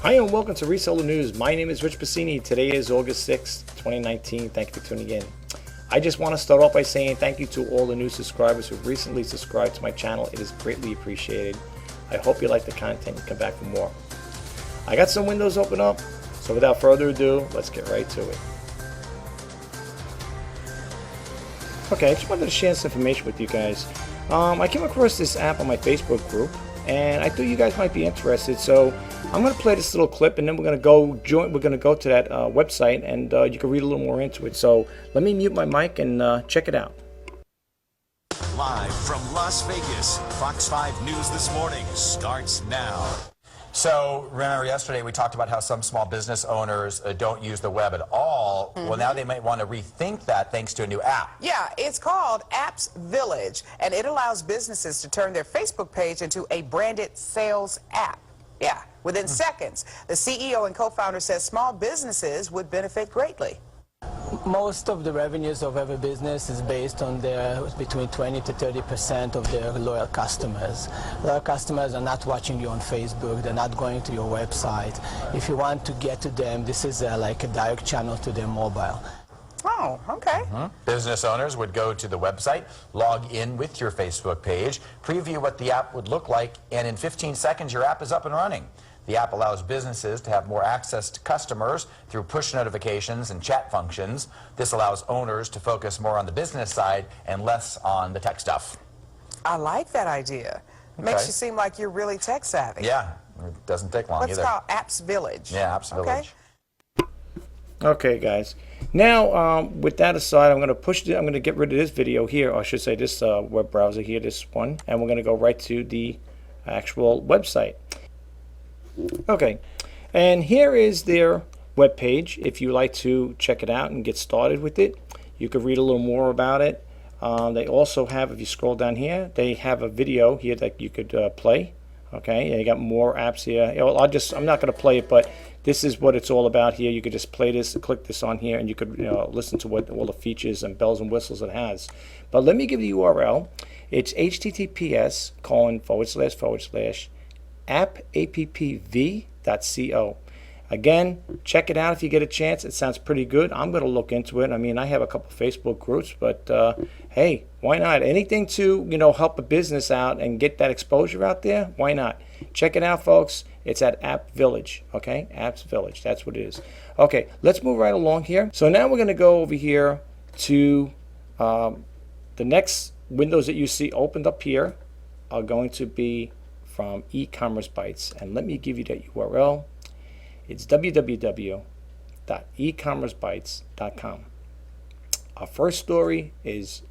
Hi and welcome to Reseller News. My name is Rich Pasini. Today is August 6th, 2019. Thank you for tuning in. I just want to start off by saying thank you to all the new subscribers who've recently subscribed to my channel. It is greatly appreciated. I hope you like the content and come back for more. I got some windows open up, so without further ado, let's get right to it. Okay, I just wanted to share some information with you guys. I came across this app on my Facebook group, and I thought you guys might be interested. So I'm going to play this little clip, and then we're going to go to that website, and you can read a little more into it. So let me mute my mic and check it out. Live from Las Vegas, Fox 5 News This Morning starts now. So remember yesterday we talked about how some small business owners don't use the web at all. Well, now they might want to rethink that thanks to a new app. Yeah, it's called Apps Village, and it allows businesses to turn their Facebook page into a branded sales app. Yeah, within seconds. The CEO and co-founder says small businesses would benefit greatly. Most of the revenues of every business is based on their between 20 to 30% of their loyal customers. Loyal customers are not watching you on Facebook, they're not going to your website. If you want to get to them, this is like a direct channel to their mobile. Oh, okay. Business owners would go to the website, log in with your Facebook page, preview what the app would look like, and in 15 seconds your app is up and running. The app allows businesses to have more access to customers through push notifications and chat functions. This allows owners to focus more on the business side and less on the tech stuff. I like that idea. Makes you seem like you're really tech savvy. Yeah, it doesn't take long What's either. called Apps Village. Yeah, Apps Village. Okay, guys. Now, with that aside, I'm going to get rid of this video here, or I should say this web browser here, this one, and we're going to go right to the actual website. Okay, and here is their web page. If you like to check it out and get started with it, you could read a little more about it. They also have, if you scroll down here, they have a video here that you could play. Okay, and you got more apps here. Well, I'm not going to play it, but this is what it's all about here. You could just play this, click this on here, and you could listen to what all the features and bells and whistles it has. But let me give the URL. It's https://appv.co. Again, check it out if you get a chance. It sounds pretty good. I'm going to look into it. I mean, I have a couple Facebook groups, but hey, why not? Anything to help a business out and get that exposure out there, why not? Check it out, folks. It's at App Village. Okay, Apps Village. That's what it is. Okay, let's move right along here. So now we're going to go over here to the next windows that you see opened up here are going to be from e-commerce bytes, and let me give you that URL. It's www.ecommercebytes.com. Our first story was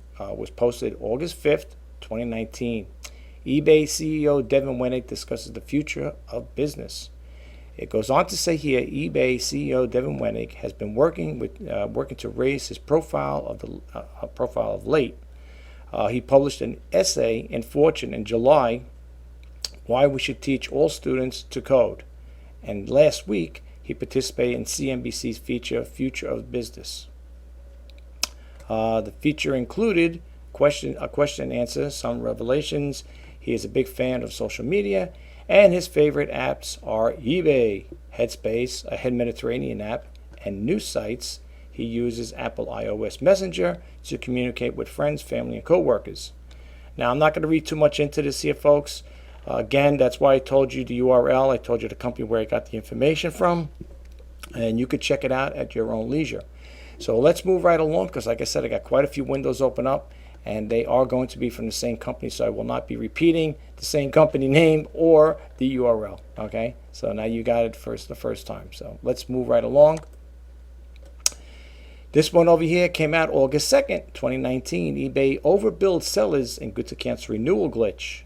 posted August 5th, 2019. eBay CEO Devin Wenig discusses the future of business. It goes on to say here, eBay CEO Devin Wenig has been working to raise his profile of late. He published an essay in Fortune in July, Why We Should Teach All Students to Code. And last week, he participated in CNBC's feature, Future of Business. The feature included a question and answer, some revelations. He is a big fan of social media, and his favorite apps are eBay, Headspace, a Head Mediterranean app, and news sites. He uses Apple iOS Messenger to communicate with friends, family, and co-workers. Now, I'm not going to read too much into this here, folks. Again, that's why I told you the URL. I told you the company where I got the information from, and you could check it out at your own leisure. So let's move right along, because like I said, I got quite a few windows open up, and they are going to be from the same company, so I will not be repeating the same company name or the URL. Okay, so now you got it the first time. So let's move right along. This one over here came out August 2nd, 2019. eBay overbilled sellers in good to cancel renewal glitch.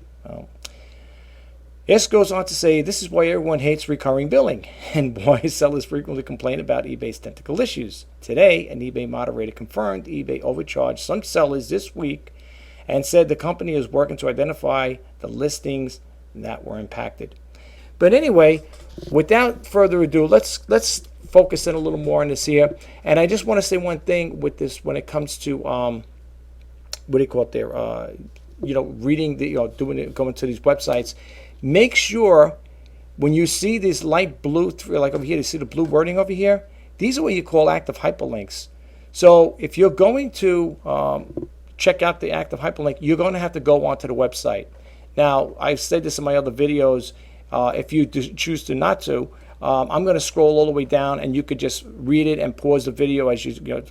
This goes on to say, this is why everyone hates recurring billing and why sellers frequently complain about eBay's technical issues. Today, an eBay moderator confirmed eBay overcharged some sellers this week and said the company is working to identify the listings that were impacted. But anyway, without further ado, let's focus in a little more on this here. And I just want to say one thing with this when it comes to what do you call it there? Reading the going to these websites. Make sure when you see this light blue, like over here, you see the blue wording over here? These are what you call active hyperlinks. So if you're going to check out the active hyperlink, you're going to have to go onto the website. Now, I've said this in my other videos. If you choose to not to, I'm going to scroll all the way down, and you could just read it and pause the video as you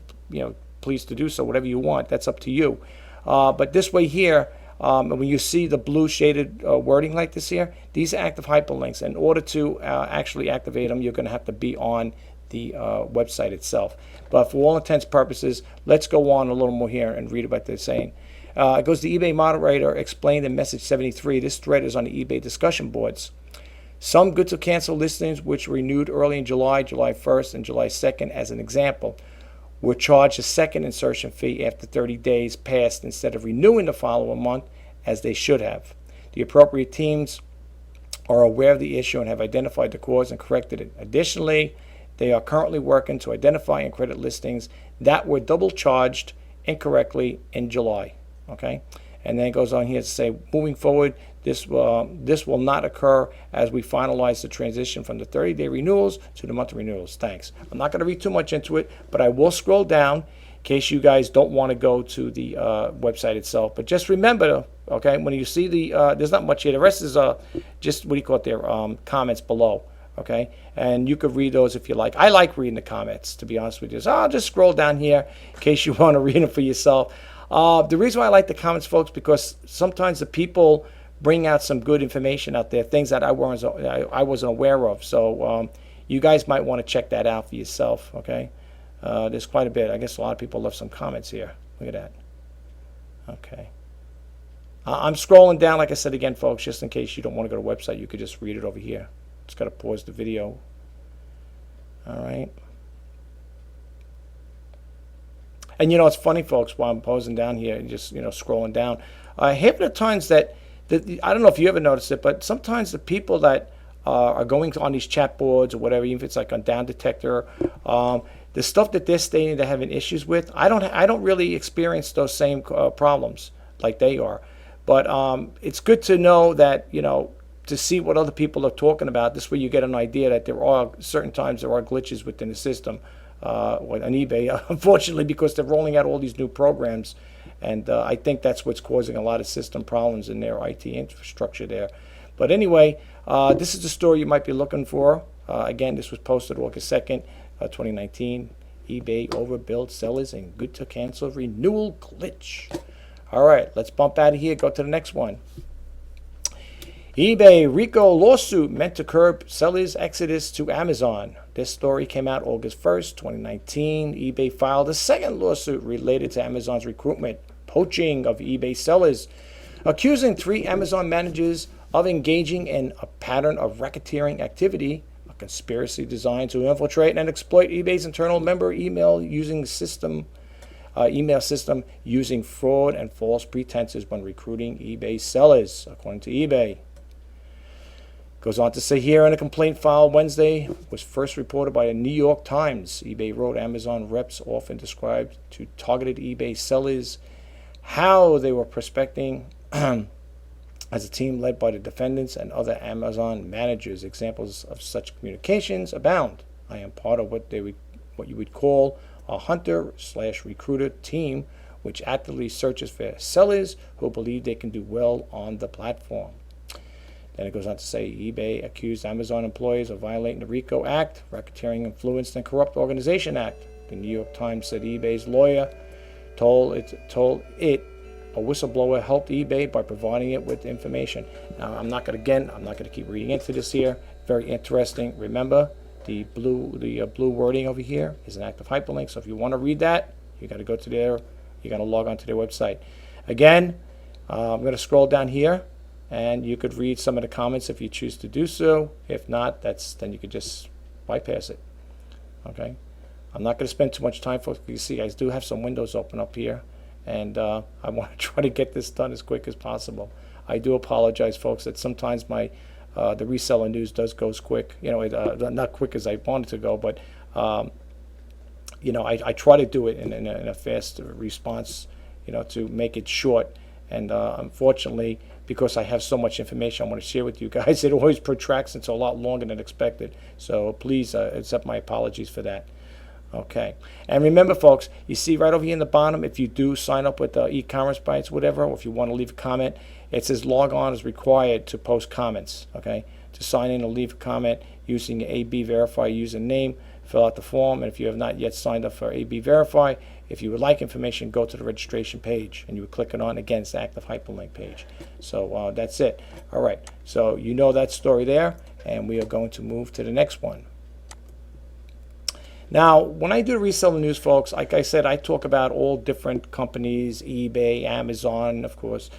please to do so, whatever you want. That's up to you. But this way here, when you see the blue shaded wording like this here, these are active hyperlinks. In order to actually activate them, you're going to have to be on the website itself. But for all intents and purposes, let's go on a little more here and read what they're saying. It goes to eBay moderator explained in message 73. This thread is on the eBay discussion boards. Some good to cancel listings which renewed early in July 1st, and July 2nd, as an example, were charged a second insertion fee after 30 days passed instead of renewing the following month as they should have. The appropriate teams are aware of the issue and have identified the cause and corrected it. Additionally, they are currently working to identify and credit listings that were double charged incorrectly in July. Okay, and then it goes on here to say, moving forward, this will not occur as we finalize the transition from the 30-day renewals to the monthly renewals. Thanks. I'm not going to read too much into it, but I will scroll down in case you guys don't want to go to the website itself. But just remember, okay, when you see the, there's not much here. The rest is just, what do you call it there, comments below. Okay, and you could read those if you like. I like reading the comments, to be honest with you. So I'll just scroll down here in case you want to read them for yourself. The reason why I like the comments, folks, because sometimes the people bring out some good information out there, things that I wasn't aware of. So you guys might want to check that out for yourself, okay? There's quite a bit. I guess a lot of people left some comments here. Look at that. Okay. I'm scrolling down, like I said again, folks, just in case you don't want to go to the website. You could just read it over here. Just got to pause the video. All right. And it's funny, folks, while I'm pausing down here and just scrolling down, half of the times that I don't know if you ever noticed it, but sometimes the people that are going on these chat boards or whatever, even if it's like on Down Detector, the stuff that they're stating they're having issues with, I don't really experience those same problems like they are. But it's good to know that to see what other people are talking about. This way you get an idea that there are certain times there are glitches within the system. On eBay, unfortunately, because they're rolling out all these new programs, and I think that's what's causing a lot of system problems in their IT infrastructure there. But anyway, this is the story you might be looking for. Again, this was posted August 2nd, 2019. eBay overbilled sellers and good to cancel renewal glitch. All right, let's bump out of here. Go to the next one. eBay RICO lawsuit meant to curb sellers' exodus to Amazon. This story came out August 1st, 2019. eBay filed a second lawsuit related to Amazon's recruitment, poaching of eBay sellers, accusing 3 Amazon managers of engaging in a pattern of racketeering activity, a conspiracy designed to infiltrate and exploit eBay's internal member email system using fraud and false pretenses when recruiting eBay sellers, according to eBay. Goes on to say here, in a complaint filed Wednesday, was first reported by the New York Times. eBay wrote Amazon reps often described to targeted eBay sellers how they were prospecting as a team led by the defendants and other Amazon managers. Examples of such communications abound. I am part of what you would call a hunter/recruiter team, which actively searches for sellers who believe they can do well on the platform. Then it goes on to say eBay accused Amazon employees of violating the RICO Act, Racketeering, Influenced, and Corrupt Organization Act. The New York Times said eBay's lawyer told it a whistleblower helped eBay by providing it with information. Now, I'm not going to keep reading into this here. Very interesting. Remember, the blue wording over here is an active hyperlink. So if you want to read that, you got to go to there. You got to log on to their website. Again, I'm going to scroll down here. And you could read some of the comments if you choose to do so. If not, then you could just bypass it. Okay. I'm not going to spend too much time, folks. You see, I do have some windows open up here, and I want to try to get this done as quick as possible. I do apologize, folks, that sometimes my the reseller news does go quick. Not quick as I want it to go, but I try to do it in a fast response. To make it short And unfortunately, because I have so much information I want to share with you guys, it always protracts into a lot longer than expected. So please accept my apologies for that. Okay, and remember, folks, you see right over here in the bottom, if you do sign up with e-commerce bites, whatever, or if you want to leave a comment, it says log on is required to post comments. Okay, to sign in or leave a comment using your AB Verify username, fill out the form, and if you have not yet signed up for AB Verify, if you would like information, go to the registration page, and you would click it on. Again, it's the active hyperlink page. So that's it. All right, so you know that story there, and we are going to move to the next one. Now, when I do reseller news, folks, like I said, I talk about all different companies, eBay, Amazon, of course,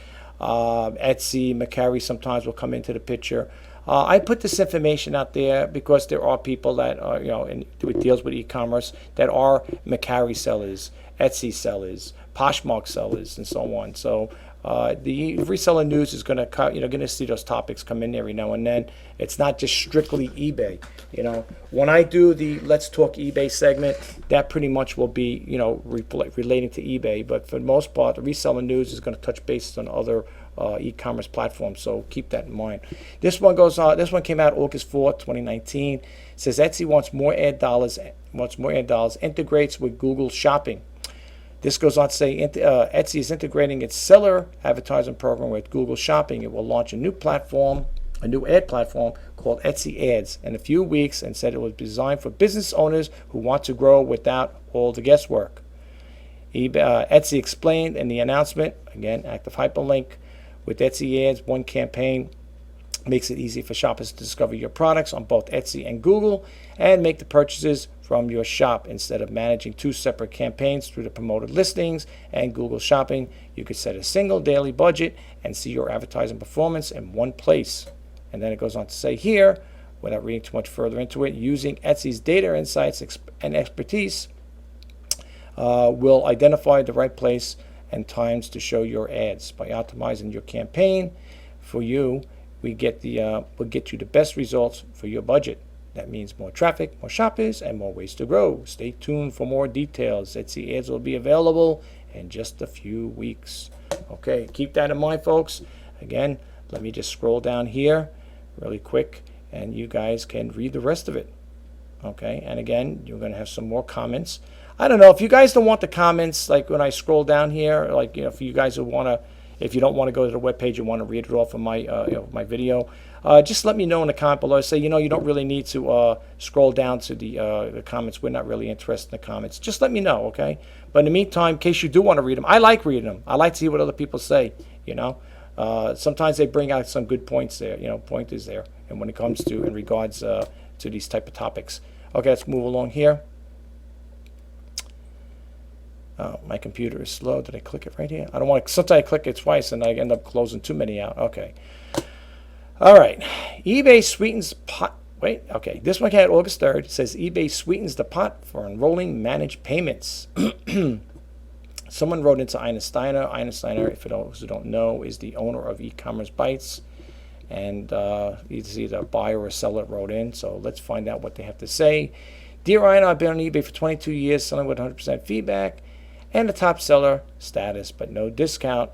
Etsy, Mercari sometimes will come into the picture. I put this information out there because there are people that are, it deals with e-commerce that are Mercari sellers, Etsy sellers, Poshmark sellers, and so on. So the reseller news is going to going to see those topics come in every now and then. It's not just strictly eBay. When I do the Let's Talk eBay segment, that pretty much will be relating to eBay. But for the most part, the reseller news is going to touch base on other e-commerce platforms. So keep that in mind. This one came out August 4th, 2019. It says Etsy wants more ad dollars. Integrates with Google Shopping. This goes on to say Etsy is integrating its seller advertising program with Google Shopping. It will launch a new ad platform called Etsy Ads in a few weeks, and said it was designed for business owners who want to grow without all the guesswork. Etsy explained in the announcement, again, active hyperlink, with Etsy Ads, one campaign makes it easy for shoppers to discover your products on both Etsy and Google and make the purchases from your shop. Instead of managing two separate campaigns through the promoted listings and Google Shopping, you could set a single daily budget and see your advertising performance in one place. And then it goes on to say here, without reading too much further into it, using Etsy's data insights and expertise will identify the right place and times to show your ads. By optimizing your campaign for you, we'll get you the best results for your budget. That means more traffic, more shoppers, and more ways to grow. Stay tuned for more details. Etsy Ads will be available in just a few weeks. Okay, keep that in mind, folks. Again, let me just scroll down here really quick, and you guys can read the rest of it. Okay, and again, you're going to have some more comments. I don't know if you guys don't want the comments, like when I scroll down here, like for you guys who want to, if you don't want to go to the webpage and want to read it off of my my video, just let me know in the comment below. Say you don't really need to scroll down to the comments. We're not really interested in the comments. Just let me know, okay? But in the meantime, in case you do want to read them, I like reading them. I like to hear what other people say. Sometimes they bring out some good points there. Pointers there, and when it comes to in regards to these type of topics. Okay, let's move along here. My computer is slow. Did I click it right here? I don't want to. Sometimes I click it twice and I end up closing too many out. Okay. All right. eBay sweetens pot. Wait. Okay. This one came out August 3rd. It says eBay sweetens the pot for enrolling managed payments. Someone wrote into Ina Steiner. Ina Steiner, if those who don't know, is the owner of e-commerce bites. And it's either a buyer or a seller wrote in. So let's find out what they have to say. Dear Ina, I've been on eBay for 22 years, selling with 100% feedback and the top seller status, but no discount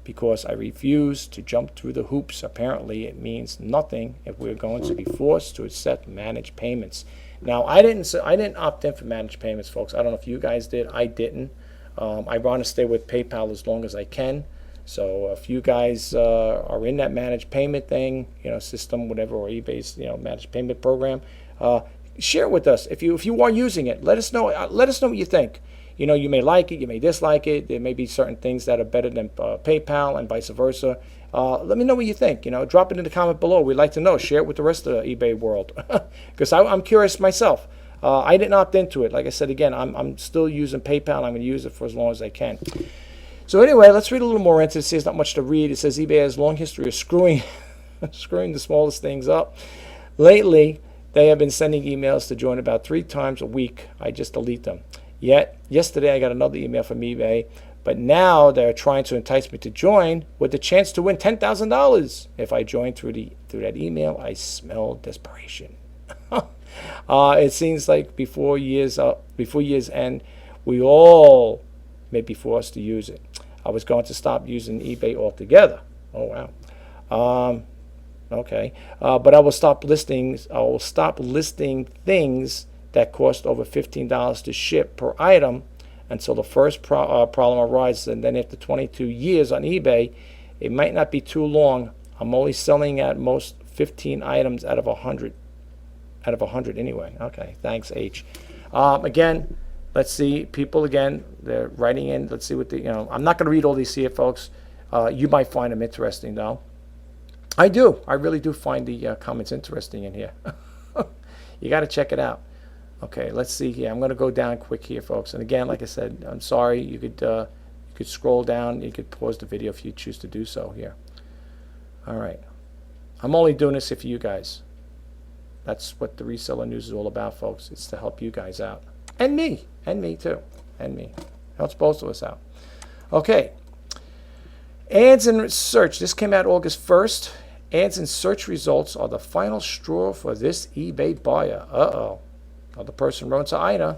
because I refuse to jump through the hoops. Apparently, it means nothing if we're going to be forced to accept managed payments. Now, I didn't opt in for managed payments, folks. I don't know if you guys did. I didn't. I want to stay with PayPal as long as I can. So if you guys are in that managed payment thing, system, whatever, or eBay's managed payment program, share it with us. If you are using it, let us know. Let us know what you think. You may like it, you may dislike it. There may be certain things that are better than PayPal and vice versa. Let me know what you think. Drop it in the comment below. We'd like to know. Share it with the rest of the eBay world because I'm curious myself. I didn't opt into it. Like I said again, I'm still using PayPal. I'm going to use it for as long as I can. So anyway, let's read a little more into it. There's not much to read. It says eBay has a long history of screwing the smallest things up. Lately, they have been sending emails to join about 3 times a week. I just delete them. Yet, yesterday I got another email from eBay, but now they're trying to entice me to join with the chance to win $10,000. If I join through that email, I smell desperation. It seems like before years end, we all may be forced to use it. I was going to stop using eBay altogether. Oh wow. Okay, but I will stop listing things that cost over $15 to ship per item until the first problem arises. And then after 22 years on eBay, it might not be too long. I'm only selling at most 15 items out of 100. Out of 100 anyway. Okay, thanks, H. Again, let's see. People again, they're writing in. Let's see what the I'm not going to read all these here, folks. You might find them interesting though. I do. I really do find the comments interesting in here. You got to check it out. Okay, let's see here. I'm going to go down quick here, folks. And again, like I said, I'm sorry. You could scroll down. You could pause the video if you choose to do so here. All right. I'm only doing this for you guys. That's what the Reseller News is all about, folks. It's to help you guys out. And me. And me, too. And me. Helps both of us out. Okay. Ads and search. This came out August 1st. Ads and search results are the final straw for this eBay buyer. Uh-oh. Another person wrote to Ina.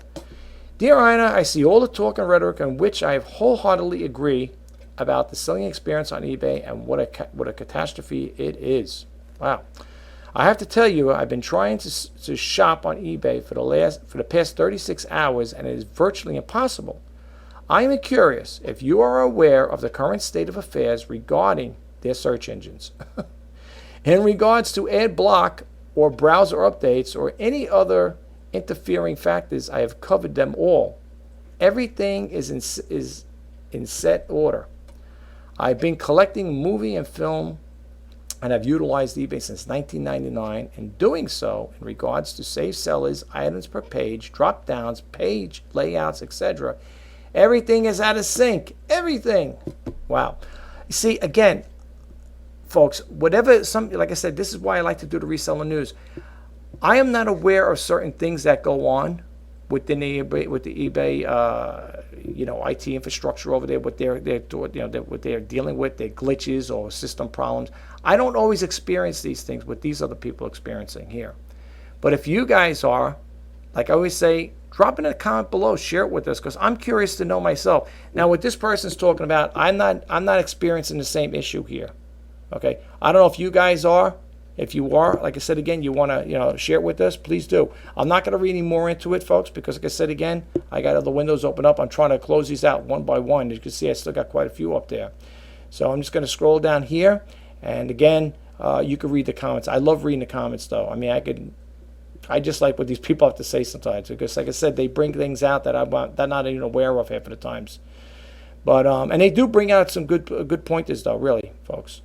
Dear Ina, I see all the talk and rhetoric in which I wholeheartedly agree about the selling experience on eBay and what a catastrophe it is. Wow. I have to tell you, I've been trying to shop on eBay for the past 36 hours, and it is virtually impossible. I am curious if you are aware of the current state of affairs regarding their search engines. In regards to ad block or browser updates or any other interfering factors, I have covered them all. Everything is in set order. I've been collecting movie and film and have utilized eBay since 1999. In doing so, in regards to save sellers, items per page, drop downs, page layouts, etc., everything is out of sync. Everything. Wow. You see, again, folks, like I said, this is why I like to do the Reseller News. I am not aware of certain things that go on within the eBay, IT infrastructure over there, what they're dealing with, their glitches or system problems. I don't always experience these things, what these other people are experiencing here. But if you guys are, like I always say, drop in a comment below, share it with us, because I'm curious to know myself. Now, what this person's talking about, I'm not experiencing the same issue here. Okay, I don't know if you guys are. If you are, like I said again, you want to share it with us, please do. I'm not going to read any more into it, folks, because like I said again, I got other windows open up. I'm trying to close these out one by one. You can see I still got quite a few up there. So I'm just going to scroll down here, and again, you can read the comments. I love reading the comments, though. I mean, I just like what these people have to say sometimes, because like I said, they bring things out that I'm not even aware of half of the times. But and they do bring out some good pointers, though, really, folks.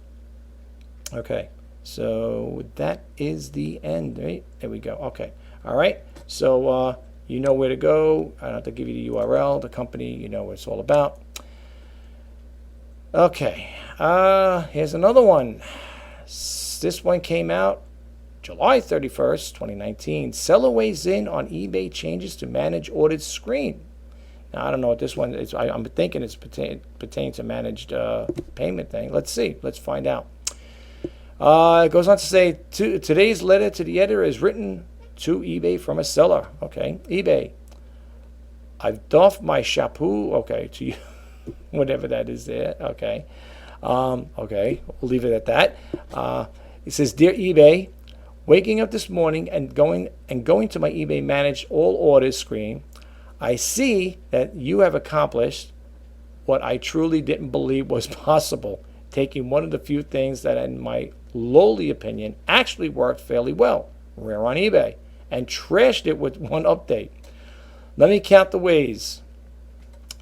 Okay. So that is the end, right? There we go. Okay. All right. So you know where to go. I don't have to give you the URL, the company, you know what it's all about. Okay. Here's another one. This one came out July 31st, 2019. Seller weighs in on eBay changes to manage ordered screen. Now, I don't know what this one is. I'm thinking it's pertaining to managed payment thing. Let's see. Let's find out. It goes on to say, today's letter to the editor is written to eBay from a seller. Okay, eBay. I've doffed my chapeau. Okay, to you, whatever that is there. Okay, okay, we'll leave it at that. It says, dear eBay, waking up this morning and going to my eBay manage all orders screen, I see that you have accomplished what I truly didn't believe was possible. Taking one of the few things that, in my lowly opinion, actually worked fairly well, rare on eBay, and trashed it with one update. Let me count the ways.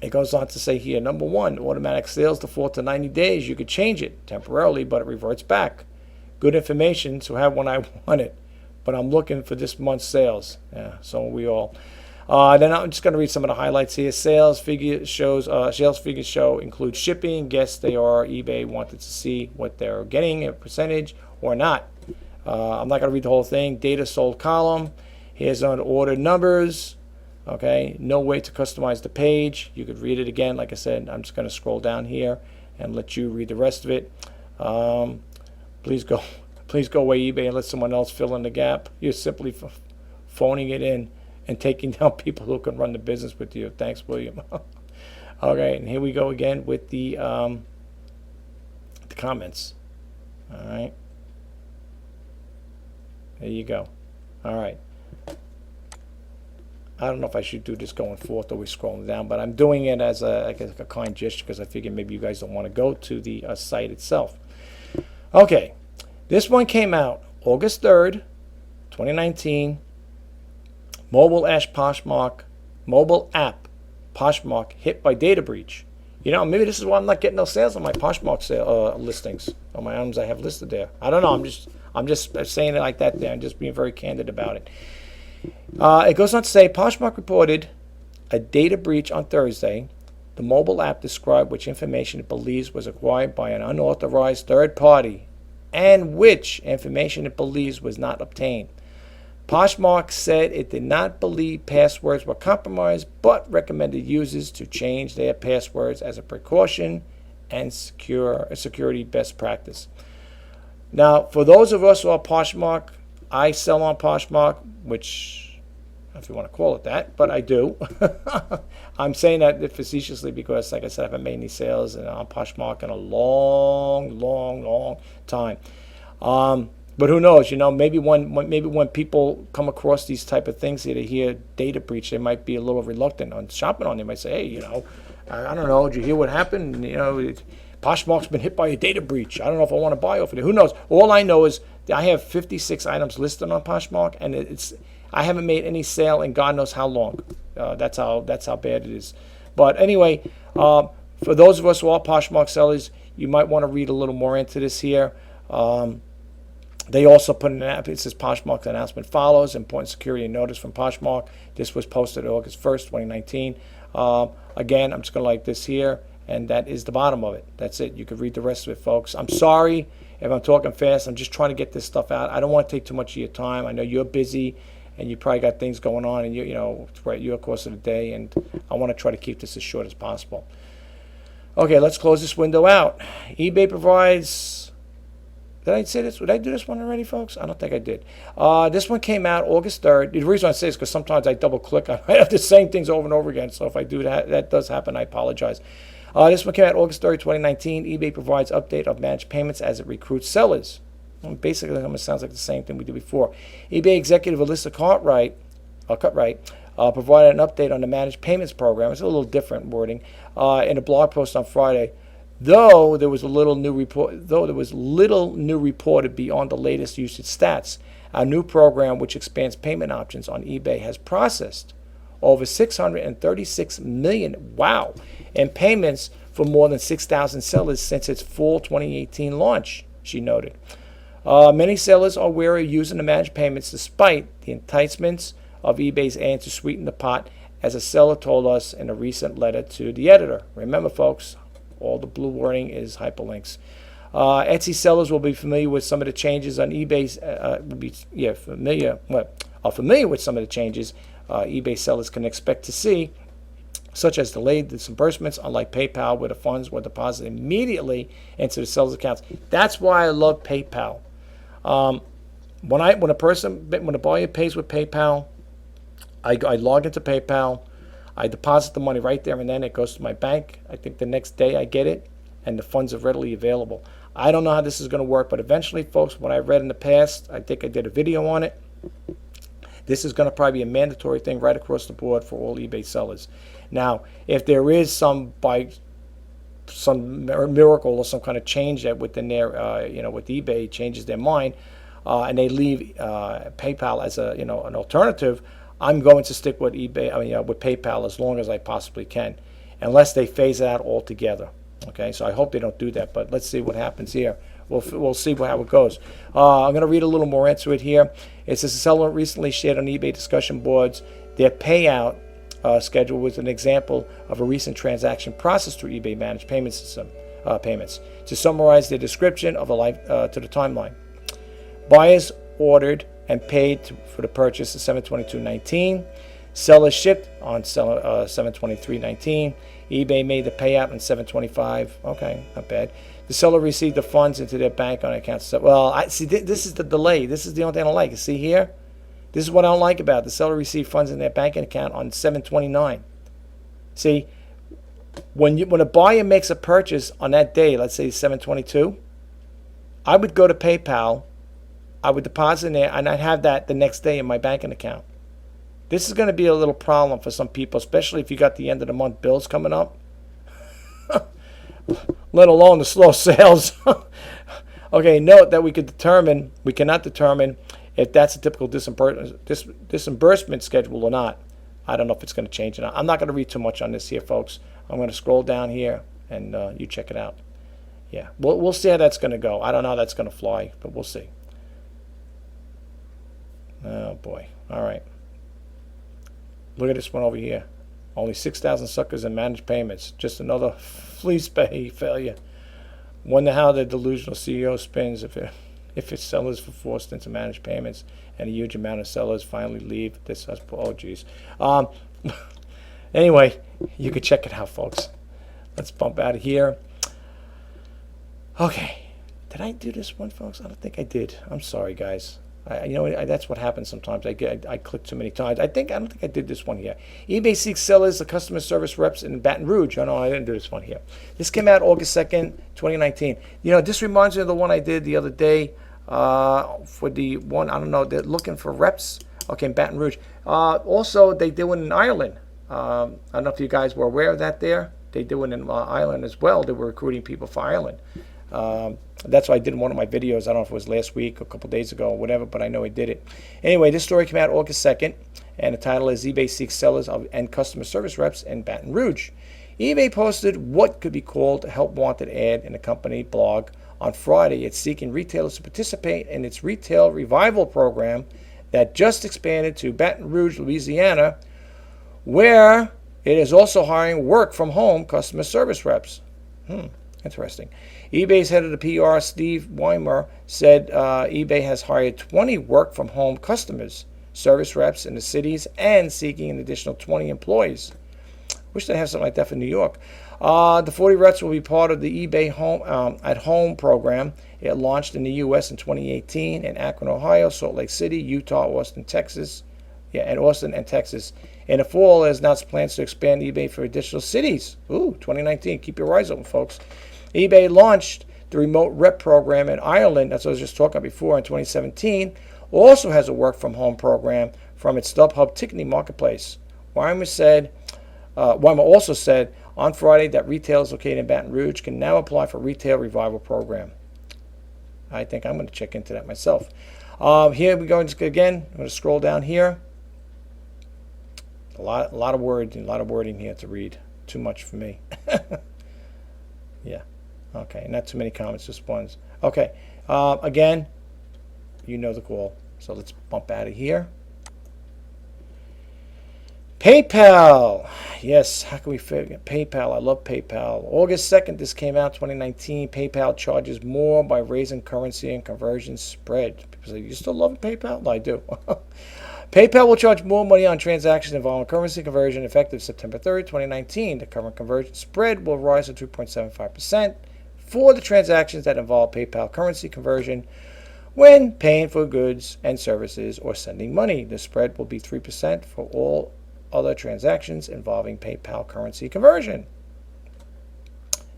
It goes on to say here, number one, automatic sales default to 90 days. You could change it temporarily, but it reverts back. Good information to have when I want it, but I'm looking for this month's sales. Yeah, so we all. Then I'm just going to read some of the highlights here. Sales figures show include shipping. Guess they are. eBay wanted to see what they're getting, a percentage or not. I'm not going to read the whole thing. Data sold column. Here's on order numbers. Okay, no way to customize the page. You could read it again. Like I said, I'm just going to scroll down here and let you read the rest of it. Please go away, eBay, and let someone else fill in the gap. You're simply phoning it in and taking down people who can run the business with you. Thanks, William. Okay, and here we go again with the comments. All right. There you go. All right. I don't know if I should do this going forth or we scrolling down, but I'm doing it as a kind gesture because I figure maybe you guys don't want to go to the site itself. Okay. This one came out August 3rd, 2019. Mobile app Poshmark hit by data breach. You know, maybe this is why I'm not getting no sales on my Poshmark listings, on my items I have listed there. I don't know. I'm just saying it like that there. I'm just being very candid about it. It goes on to say, Poshmark reported a data breach on Thursday. The mobile app described which information it believes was acquired by an unauthorized third party and which information it believes was not obtained. Poshmark said it did not believe passwords were compromised, but recommended users to change their passwords as a precaution and security best practice. Now, for those of us who are Poshmark, I sell on Poshmark, which, if you want to call it that, but I do. I'm saying that facetiously because, like I said, I haven't made any sales on Poshmark in a long time. But who knows? You know, maybe when people come across these type of things, they hear data breach, they might be a little reluctant on shopping on. They might say, hey, you know, I don't know, did you hear what happened? You know, Poshmark's been hit by a data breach. I don't know if I want to buy off of it. Who knows? All I know is I have 56 items listed on Poshmark, and I haven't made any sale in God knows how long. That's how bad it is. But anyway, for those of us who are Poshmark sellers, you might want to read a little more into this here. They also put an app. It says Poshmark's announcement follows. Important security notice from Poshmark. This was posted August 1st, 2019. Again, I'm just going to like this here, and that is the bottom of it. That's it. You can read the rest of it, folks. I'm sorry if I'm talking fast. I'm just trying to get this stuff out. I don't want to take too much of your time. I know you're busy, and you probably got things going on, and you know, throughout your course of the day, and I want to try to keep this as short as possible. Okay, let's close this window out. eBay provides... Did I say this? Did I do this one already, folks? I don't think I did. This one came out August 3rd. The reason I say this is because sometimes I double click. I might have to say things over and over again. So if I do that, that does happen. I apologize. This one came out August 3rd, 2019. eBay provides update of managed payments as it recruits sellers. Basically, it sounds like the same thing we did before. eBay executive Alyssa Cartwright provided an update on the managed payments program. It's a little different wording in a blog post on Friday. Though there was little new reported beyond the latest usage stats, our new program, which expands payment options on eBay, has processed over 636 million in payments for more than 6,000 sellers since its fall 2018 launch, she noted. Many sellers are wary of using the managed payments despite the enticements of eBay's aim to sweeten the pot, as a seller told us in a recent letter to the editor. Remember, folks, all the blue wording is hyperlinks. Etsy sellers will be familiar with some of the changes on eBay's. Familiar with some of the changes eBay sellers can expect to see, such as delayed disbursements, unlike PayPal, where the funds were deposited immediately into the seller's accounts. That's why I love PayPal. When a buyer pays with PayPal, I log into PayPal. I deposit the money right there and then. It goes to my bank. I think the next day I get it, and the funds are readily available. I don't know how this is going to work, but eventually, folks, what I read in the past, I think I did a video on it. This is going to probably be a mandatory thing right across the board for all eBay sellers. Now, if there is some miracle or some kind of change that within their, with eBay changes their mind, and they leave PayPal as an alternative, I'm going to stick with with PayPal as long as I possibly can, unless they phase it out altogether. Okay, so I hope they don't do that, but let's see what happens here. We'll see how it goes. I'm going to read a little more into it here. It says a seller recently shared on eBay discussion boards their payout schedule with an example of a recent transaction processed through eBay managed payment system payments. To summarize their description of to the timeline, buyers ordered and paid for the purchase of 7/22/19. Seller shipped on 7/23/19. eBay made the payout on 7/25. Okay, not bad. The seller received the funds into their bank on account. Well, I see. This is the delay. This is the only thing I don't like. See here? This is what I don't like about it. The seller received funds in their banking account on 7/29. See, when a buyer makes a purchase on that day, let's say 7/22, I would go to PayPal, I would deposit in there, and I'd have that the next day in my banking account. This is going to be a little problem for some people, especially if you got the end of the month bills coming up, let alone the slow sales. Okay, note that we cannot determine if that's a typical disbursement schedule or not. I don't know if it's going to change or not. I'm not going to read too much on this here, folks. I'm going to scroll down here, and you check it out. Yeah, we'll see how that's going to go. I don't know how that's going to fly, but we'll see. Oh, boy. All right. Look at this one over here. Only 6,000 suckers in managed payments. Just another fleece pay failure. Wonder how the delusional CEO spins if its sellers were forced into managed payments and a huge amount of sellers finally leave this. Oh, geez. Anyway, you can check it out, folks. Let's bump out of here. Okay. Did I do this one, folks? I don't think I did. I'm sorry, guys. That's what happens sometimes. I click too many times. I don't think I did this one here. eBay seeks sellers, the customer service reps in Baton Rouge. Oh, no, I didn't do this one here. This came out August 2nd, 2019. This reminds me of the one I did the other day for the one, I don't know, they're looking for reps. Okay, in Baton Rouge. Also, they did one in Ireland. I don't know if you guys were aware of that there. They did one in Ireland as well. They were recruiting people for Ireland. That's why I did one of my videos. I don't know if it was last week or a couple days ago or whatever, but I know I did it. Anyway, this story came out August 2nd, and the title is eBay seeks sellers and customer service reps in Baton Rouge. eBay posted what could be called a help wanted ad in the company blog on Friday. It's seeking retailers to participate in its retail revival program that just expanded to Baton Rouge, Louisiana, where it is also hiring work from home customer service reps. Interesting. eBay's head of the PR, Steve Weimer, said eBay has hired 20 work-from-home customers, service reps in the cities, and seeking an additional 20 employees. Wish they had something like that for New York. The 40 reps will be part of the eBay at Home program. It launched in the U.S. in 2018 in Akron, Ohio, Salt Lake City, Utah, Austin, Texas. And Austin and Texas. In the fall, it has announced plans to expand eBay for additional cities. 2019. Keep your eyes open, folks. eBay launched the remote rep program in Ireland, that's what I was just talking about before, in 2017. Also has a work-from-home program from its StubHub ticketing marketplace. Weimer also said on Friday that retailers located in Baton Rouge can now apply for retail revival program. I think I'm going to check into that myself. Here we go again. I'm going to scroll down here. A lot of wording here to read. Too much for me. Yeah. Okay. Not too many comments, just ones. Okay. Again, you know the call. So let's bump out of here. PayPal. Yes. How can we figure PayPal? I love PayPal. August 2nd, this came out, 2019. PayPal charges more by raising currency and conversion spread. People say, you still love PayPal? No, I do. PayPal will charge more money on transactions involving currency conversion effective September 3rd, 2019. The current conversion spread will rise to 2.75% for the transactions that involve PayPal currency conversion when paying for goods and services or sending money. The spread will be 3% for all other transactions involving PayPal currency conversion.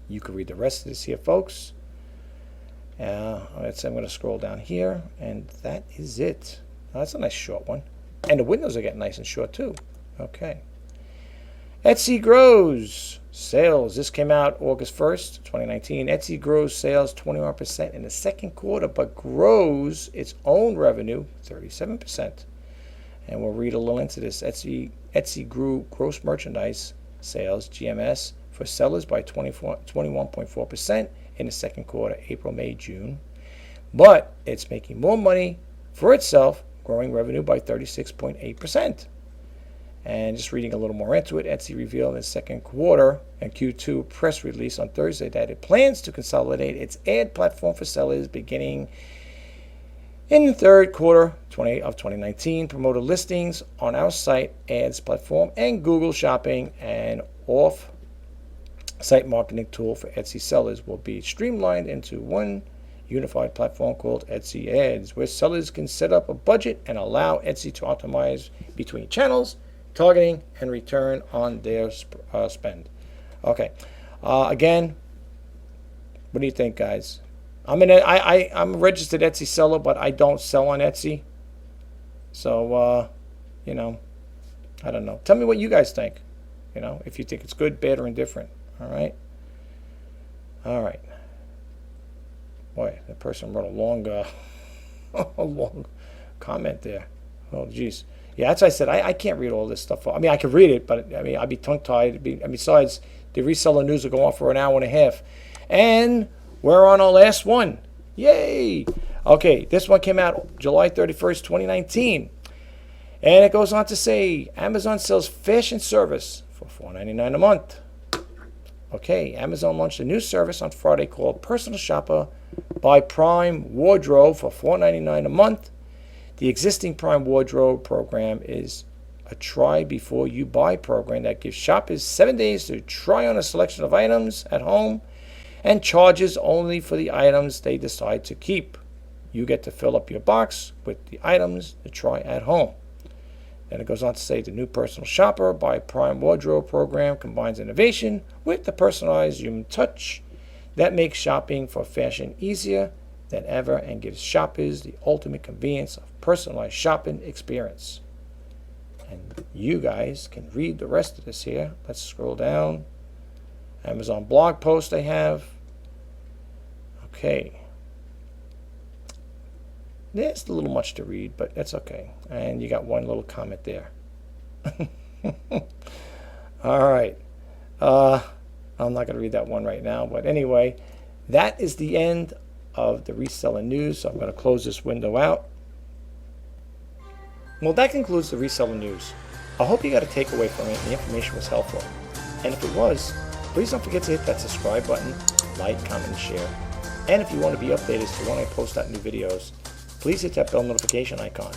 You can read the rest of this here, folks. I'm going to scroll down here, and that is it. That's a nice short one. And the windows are getting nice and short, too. Okay. Etsy grows sales. This came out August 1st, 2019. Etsy grows sales 21% in the second quarter, but grows its own revenue 37%. And we'll read a little into this. Etsy grew gross merchandise sales, GMS, for sellers by 21.4% in the second quarter, April, May, June. But it's making more money for itself, growing revenue by 36.8%. And just reading a little more into it, Etsy revealed in its second quarter and Q2 press release on Thursday that it plans to consolidate its ad platform for sellers beginning in the third quarter of 2019. Promoted listings on our site ads platform and Google Shopping and off-site marketing tool for Etsy sellers will be streamlined into one unified platform called Etsy Ads, where sellers can set up a budget and allow Etsy to optimize between channels, targeting, and return on their spend. Okay. Again, what do you think, guys? I'm a registered Etsy seller, but I don't sell on Etsy. So, you know, I don't know. Tell me what you guys think. You know, if you think it's good, bad, or indifferent. All right. All right. Boy, that person wrote a long, a long comment there. Oh, geez. Yeah, that's what I said. I can't read all this stuff. I mean, I could read it, but I mean, I'd be tongue-tied. Besides, the reseller news will go on for an hour and a half. And we're on our last one. Yay! Okay, this one came out July 31st, 2019. And it goes on to say, Amazon sells fashion service for $4.99 a month. Okay, Amazon launched a new service on Friday called Personal Shopper by Prime Wardrobe for $4.99 a month. The existing Prime Wardrobe program is a try before you buy program that gives shoppers 7 days to try on a selection of items at home and charges only for the items they decide to keep. You get to fill up your box with the items to try at home. Then it goes on to say the new Personal Shopper by Prime Wardrobe program combines innovation with the personalized human touch that makes shopping for fashion easier than ever and gives shoppers the ultimate convenience of personalized shopping experience. And you guys can read the rest of this here. Let's scroll down. Amazon blog post they have. Okay. There's a little much to read, but that's okay. And you got one little comment there. All right. I'm not going to read that one right now, but anyway, that is the end of the reseller news. So I'm going to close this window out. Well, that concludes the reseller news. I hope you got a takeaway from it and the information was helpful. And if it was, please don't forget to hit that subscribe button, like, comment, and share. And if you want to be updated as to when I post out new videos, please hit that bell notification icon.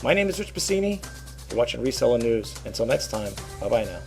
My name is Rich Pasini. You're watching Reseller News. Until next time, bye-bye now.